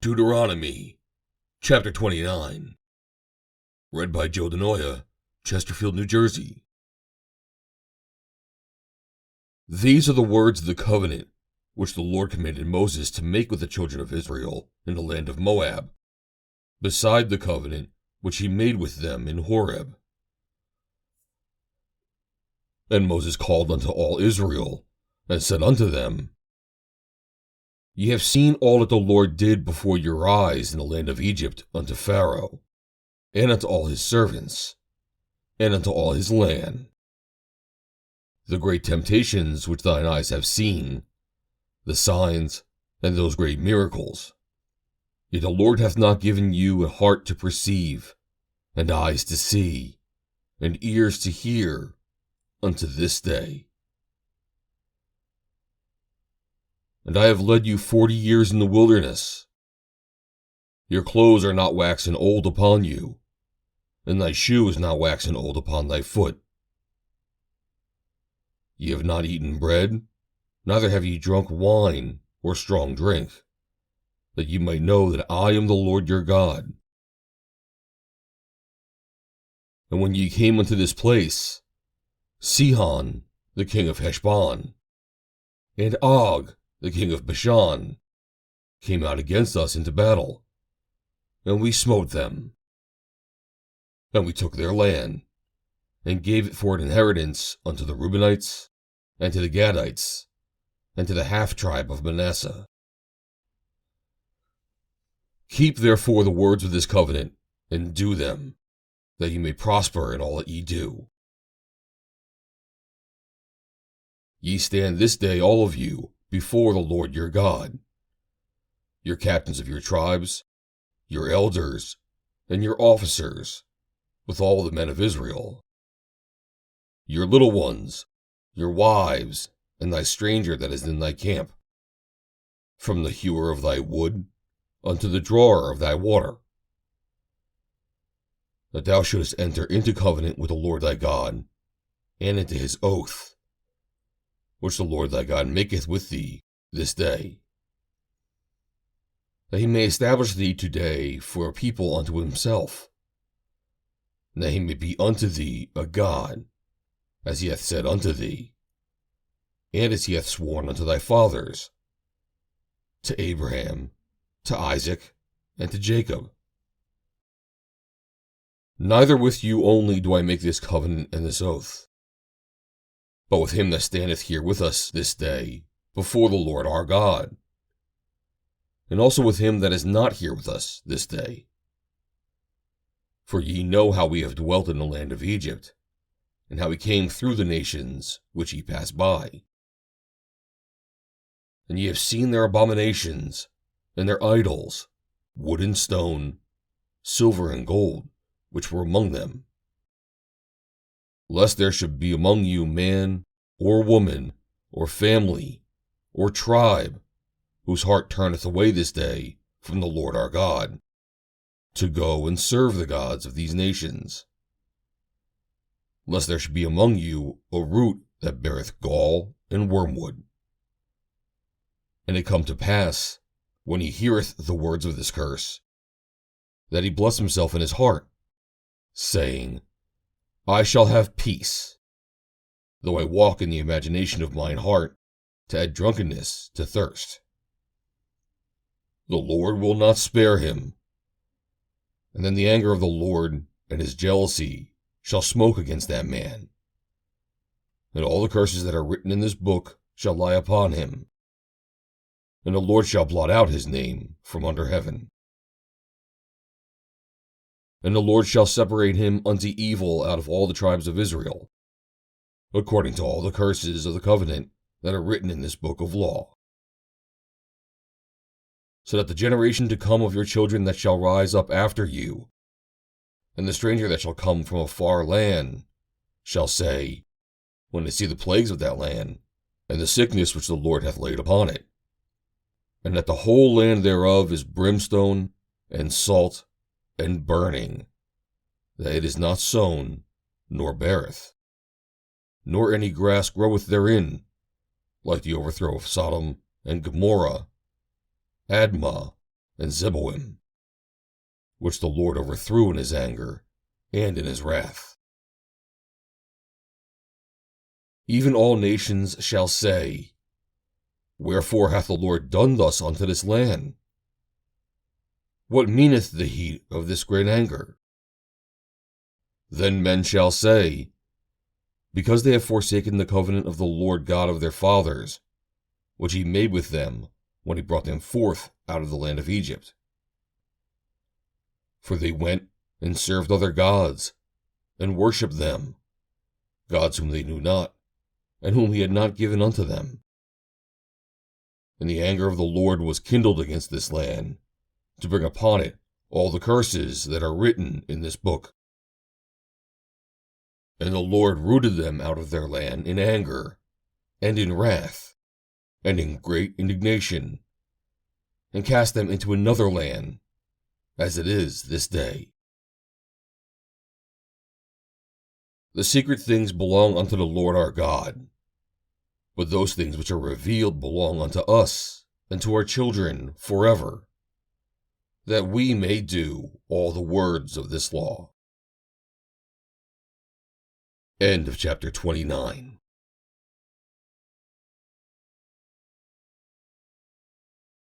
Deuteronomy, chapter 29. Read by Joe DeNoia, Chesterfield, New Jersey. These are the words of the covenant which the Lord commanded Moses to make with the children of Israel in the land of Moab, beside the covenant which he made with them in Horeb. And Moses called unto all Israel, and said unto them, Ye have seen all that the Lord did before your eyes in the land of Egypt unto Pharaoh, and unto all his servants, and unto all his land. The great temptations which thine eyes have seen, the signs, and those great miracles. Yet the Lord hath not given you a heart to perceive, and eyes to see, and ears to hear, unto this day. And I have led you 40 years in the wilderness. Your clothes are not waxen old upon you, and thy shoe is not waxen old upon thy foot. Ye have not eaten bread, neither have ye drunk wine or strong drink, that ye might know that I am the Lord your God. And when ye came unto this place, Sihon, the king of Heshbon, and Og, the king of Bashan, came out against us into battle, and we smote them. And we took their land, and gave it for an inheritance unto the Reubenites, and to the Gadites, and to the half-tribe of Manasseh. Keep therefore the words of this covenant, and do them, that ye may prosper in all that ye do. Ye stand this day all of you before the Lord your God, your captains of your tribes, your elders, and your officers, with all the men of Israel, your little ones, your wives, and thy stranger that is in thy camp, from the hewer of thy wood unto the drawer of thy water, that thou shouldest enter into covenant with the Lord thy God, and into his oath, which the Lord thy God maketh with thee this day, that he may establish thee today for a people unto himself, and that he may be unto thee a God, as he hath said unto thee, and as he hath sworn unto thy fathers, to Abraham, to Isaac, and to Jacob. Neither with you only do I make this covenant and this oath, but with him that standeth here with us this day before the Lord our God, and also with him that is not here with us this day. For ye know how we have dwelt in the land of Egypt, and how we came through the nations which ye passed by. And ye have seen their abominations, and their idols, wood and stone, silver and gold, which were among them. Lest there should be among you man, or woman, or family, or tribe, whose heart turneth away this day from the Lord our God, to go and serve the gods of these nations. Lest there should be among you a root that beareth gall and wormwood. And it come to pass, when he heareth the words of this curse, that he bless himself in his heart, saying, I shall have peace, though I walk in the imagination of mine heart, to add drunkenness to thirst. The Lord will not spare him. And then the anger of the Lord and his jealousy shall smoke against that man. And all the curses that are written in this book shall lie upon him. And the Lord shall blot out his name from under heaven. And the Lord shall separate him unto evil out of all the tribes of Israel, according to all the curses of the covenant that are written in this book of law. So that the generation to come of your children that shall rise up after you, and the stranger that shall come from a far land, shall say, when they see the plagues of that land, and the sickness which the Lord hath laid upon it, and that the whole land thereof is brimstone, and salt, and burning, that it is not sown, nor beareth, nor any grass groweth therein, like the overthrow of Sodom and Gomorrah, Admah, and Zeboim, which the Lord overthrew in his anger and in his wrath. Even all nations shall say, Wherefore hath the Lord done thus unto this land? What meaneth the heat of this great anger? Then men shall say, Because they have forsaken the covenant of the Lord God of their fathers, which he made with them when he brought them forth out of the land of Egypt. For they went and served other gods, and worshipped them, gods whom they knew not, and whom he had not given unto them. And the anger of the Lord was kindled against this land, to bring upon it all the curses that are written in this book. And the Lord rooted them out of their land in anger, and in wrath, and in great indignation, and cast them into another land, as it is this day. The secret things belong unto the Lord our God, but those things which are revealed belong unto us and to our children forever, that we may do all the words of this law. End of chapter 29.